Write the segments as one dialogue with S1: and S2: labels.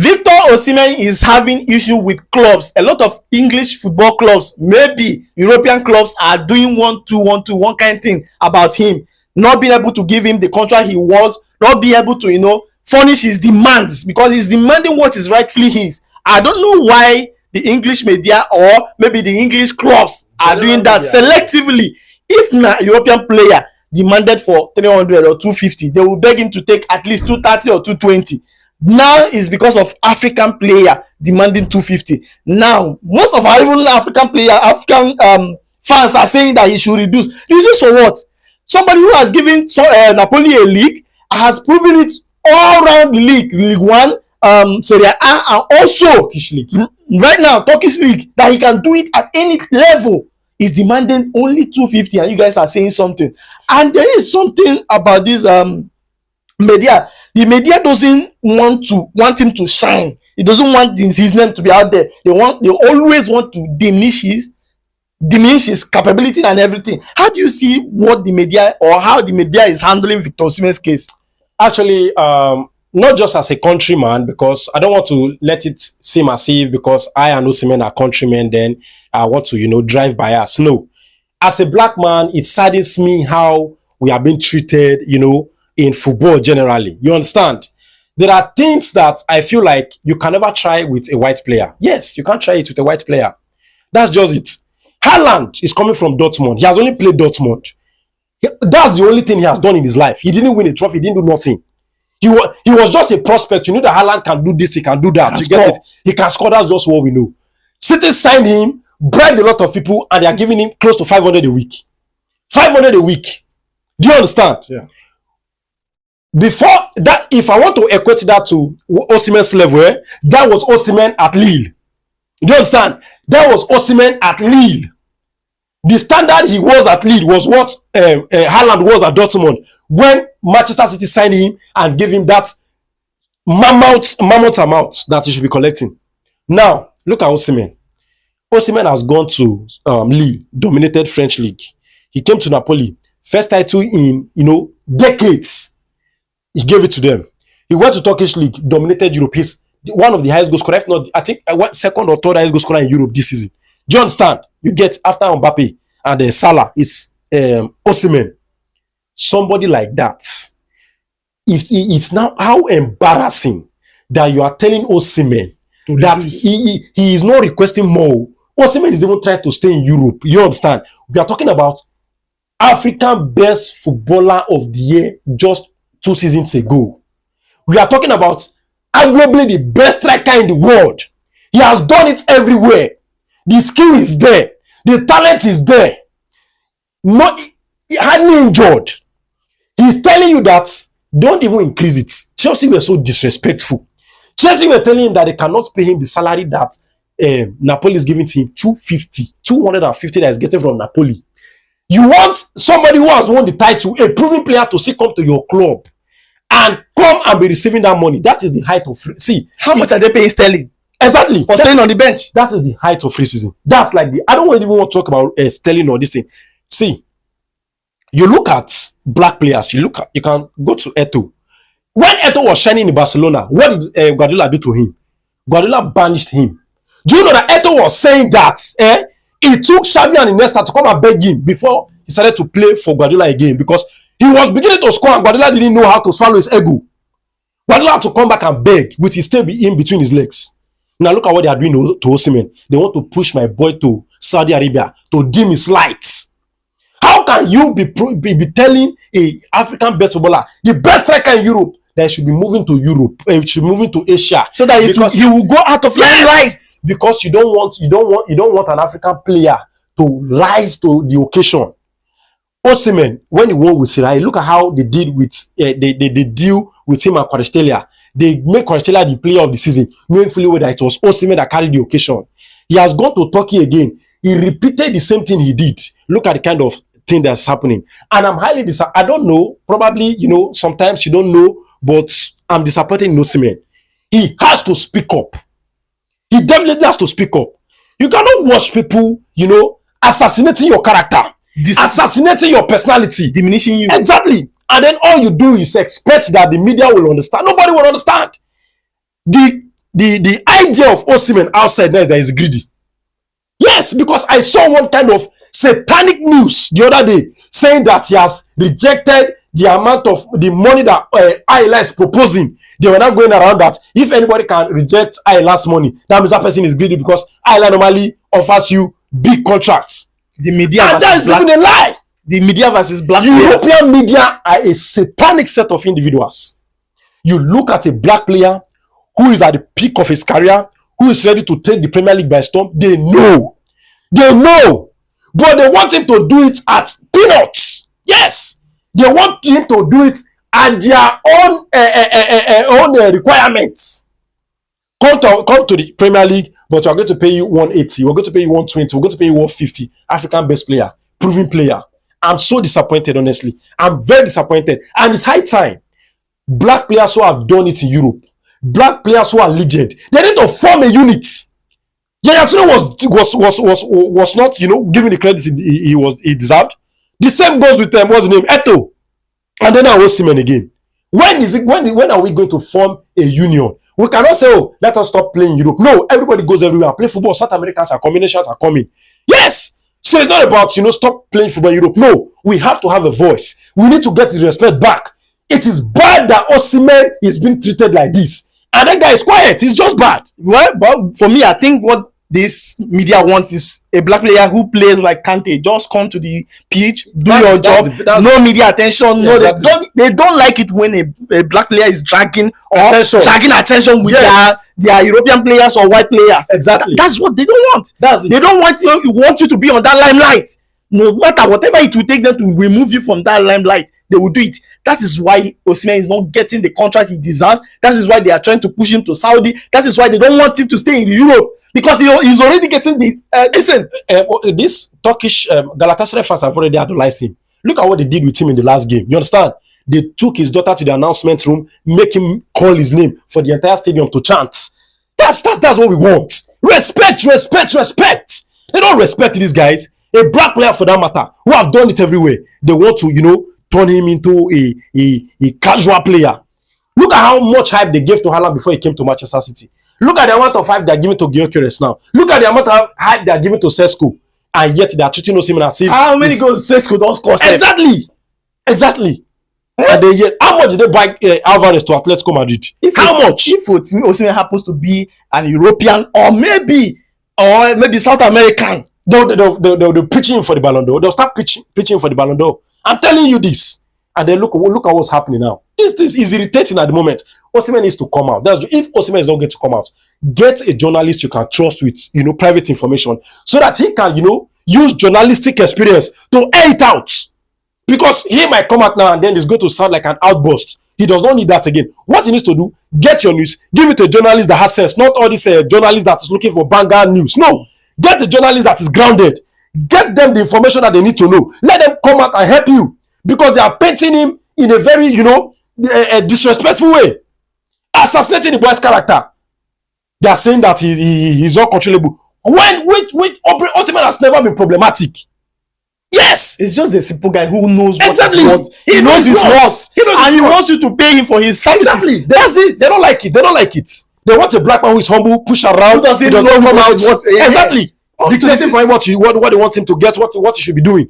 S1: Victor Osimhen is having issue with clubs. A lot of English football clubs, maybe European clubs, are doing one kind thing about him, not being able to give him the contract he was, not being able to, furnish his demands because he's demanding what is rightfully his. I don't know why the English media or maybe the English clubs are doing that selectively. If a European player demanded for 300 or 250, they will beg him to take at least 230 or 220. Now it's because of African player demanding 250. Now most of our even African fans are saying that he should reduce. Reduce for what? Somebody who has given Napoli a league, has proven it all around the league, League One, Serie A, and also right now Turkish league, that he can do it at any level. Is demanding only 250, and you guys are saying something. And there is something about this media. The media doesn't want him to shine. It doesn't want his name to be out there. They always want to diminish his capability and everything. How do you see what the media, or how the media is handling Victor Osimhen's case?
S2: Actually, not just as a countryman, because I don't want to let it seem as if because I and Osimhen are countrymen, then I want to, drive bias. No. As a black man, it saddens me how we are being treated, in football generally. You understand? There are things that I feel like you can never try with a white player. Yes, you can't try it with a white player. That's just it. Haaland is coming from Dortmund. He has only played Dortmund. That's the only thing he has done in his life. He didn't win a trophy. He didn't do nothing. He was just a prospect. You know that Haaland can do this, he can do that. You get it? He can score. That's just what we know. City signed him, bribed a lot of people, and they are giving him close to 500 a week. 500 a week. Do you understand?
S1: Yeah.
S2: Before that, if I want to equate that to Osimhen's level, that was Osimhen at Lille. Do you understand? That was Osimhen at Lille. The standard he was at Lille was what Haaland was at Dortmund when Manchester City signed him and gave him that mammoth amount that he should be collecting. Now, look at Osimhen. Osimhen has gone to Lille, dominated French league. He came to Napoli, first title in, decades. He gave it to them. He went to Turkish league, dominated Europe. He's one of the highest goal scorers, if not, I think I went second or third highest goal scorer in Europe this season. Do you understand? You get after Mbappe and Salah is Osimhen. Somebody like that. If it's now how embarrassing that you are telling Osimhen that he is not requesting more. Osimhen is even trying to stay in Europe. You understand? We are talking about African best footballer of the year just 2 seasons ago. We are talking about arguably the best striker in the world. He has done it everywhere. The skill is there. The talent is there. Not hardly injured. He's telling you that don't even increase it. Chelsea were so disrespectful. Chelsea were telling him that they cannot pay him the salary that Napoli is giving to him, 250 that is getting from Napoli. You want somebody who has won the title, a proven player, to still come to your club and come and be receiving that money. That is the height of free. See,
S1: how much are they paying Sterling?
S2: Exactly.
S1: For staying on the bench.
S2: That is the height of free season. That's like I don't even want to talk about Sterling or this thing. See, you look at black players, you can go to Eto'o. When Eto'o was shining in Barcelona, what did Guardiola do to him? Guardiola banished him. Do you know that Eto'o was saying that it took Xavi and Iniesta to come and beg him before he started to play for Guardiola again, because he was beginning to score and Guardiola didn't know how to swallow his ego. Guardiola had to come back and beg with his tail in between his legs. Now look at what they are doing to Osimhen. They want to push my boy to Saudi Arabia to dim his lights. How can you be telling a African best footballer, the best striker in Europe, that he should be moving to Europe, should be moving to Asia,
S1: so that he will go out of limelight?
S2: Because you don't want an African player to rise to the occasion. Osimhen, when he won with Sirai, look at how they did with they deal with him and Kvaratskhelia. They make Kvaratskhelia the player of the season, knowing fully well that it was Osimhen that carried the occasion. He has gone to Turkey again. He repeated the same thing he did. Look at the kind of thing that's happening. And I'm highly disappointed. I don't know. Probably, sometimes you don't know, but I'm disappointed in Osimhen. He has to speak up. He definitely has to speak up. You cannot watch people, assassinating your character, assassinating your personality,
S1: diminishing you.
S2: Exactly. And then all you do is expect that the media will understand. Nobody will understand. The the idea of Osimhen outside now is that he's greedy. Yes, because I saw one kind of satanic news the other day saying that he has rejected the amount of the money that Ayla is proposing. They were not going around that if anybody can reject Ayla's money, that means that person is greedy because Ayla normally offers you big contracts.
S1: The media
S2: And that is even a lie.
S1: The media versus black players.
S2: European media are a satanic set of individuals. You look at a black player who is at the peak of his career, who is ready to take the Premier League by storm. They know, but they want him to do it at peanuts. Yes, they want him to do it at their own requirements. Come to the Premier League, but we're going to pay you 180, we're going to pay you 120, we're going to pay you 150. African best player, proven player. I'm so disappointed, honestly. I'm very disappointed. And it's high time. Black players who have done it in Europe, black players who are legend, they need to form a unit. Yaya Toure was not, given the credit he deserved. The same goes with what's his name, Eto, and then Osimhen again. When are we going to form a union? We cannot say, oh, let us stop playing Europe. No, everybody goes everywhere. Play football. South Americans are coming, nations are coming. Yes. So it's not about, stop playing football in Europe. No, we have to have a voice. We need to get the respect back. It is bad that Osimhen is being treated like this. And that guy is quiet. It's just bad.
S1: Well, but for me, I think what this media wants is a black player who plays like Kante. Just come to the pitch, do your job. No media attention. Yeah, no, exactly. They don't like it when a black player is dragging attention with their European players or white players.
S2: Exactly.
S1: That's what they don't want. They don't want you to be on that limelight. No matter whatever it will take them to remove you from that limelight, they will do it. That is why Osimhen is not getting the contract he deserves. That is why they are trying to push him to Saudi. That is why they don't want him to stay in Europe. Because he's already getting the
S2: this Turkish Galatasaray fans have already idolized him. Look at what they did with him in the last game. You understand? They took his daughter to the announcement room, make him call his name for the entire stadium to chant. That's what we want. Respect. They don't respect these guys. A black player, for that matter, who have done it everywhere. They want to, turn him into a casual player. Look at how much hype they gave to Haaland before he came to Manchester City. Look at the amount of hype they are giving to Gyökeres now. Look at the amount of hype they are giving to Sesko. And yet they are treating Osimhen as if...
S1: How many goals Sesko don't score?
S2: Exactly. And then yet, how much did they buy Alvarez to Atletico Madrid? How much?
S1: If Osimhen happens to be an European or maybe South American,
S2: they'll pitch him for the Ballon d'Or. They'll start pitching for the Ballon d'Or. I'm telling you this. And then look at what's happening now. This is irritating at the moment. Osimhen needs to come out. If Osimhen is not going to come out, get a journalist you can trust with, private information, so that he can, use journalistic experience to air it out. Because he might come out now and then it's going to sound like an outburst. He does not need that again. What he needs to do, get your news, give it to a journalist that has sense, not all these journalists that is looking for banger news. No, get a journalist that is grounded. Get them the information that they need to know. Let them come out and help you. Because they are painting him in a very, a disrespectful way. Assassinating the boy's character. They are saying that he's uncontrollable. Osimhen has never been problematic. Yes.
S1: It's just a simple guy who knows what
S2: exactly.
S1: He knows his worth. And he wants you to pay him for his services.
S2: Exactly. That's it. They don't like it. They want a black man who is humble, push around. Who doesn't know come out. Exactly. Dictating for him what they want him to get, what he should be doing.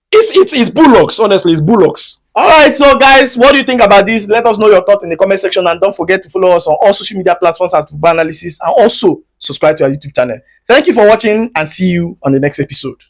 S2: It's bullocks, honestly. It's bullocks.
S1: Alright, so guys, what do you think about this? Let us know your thoughts in the comment section, and don't forget to follow us on all social media platforms at Football Analysis, and also subscribe to our YouTube channel. Thank you for watching, and see you on the next episode.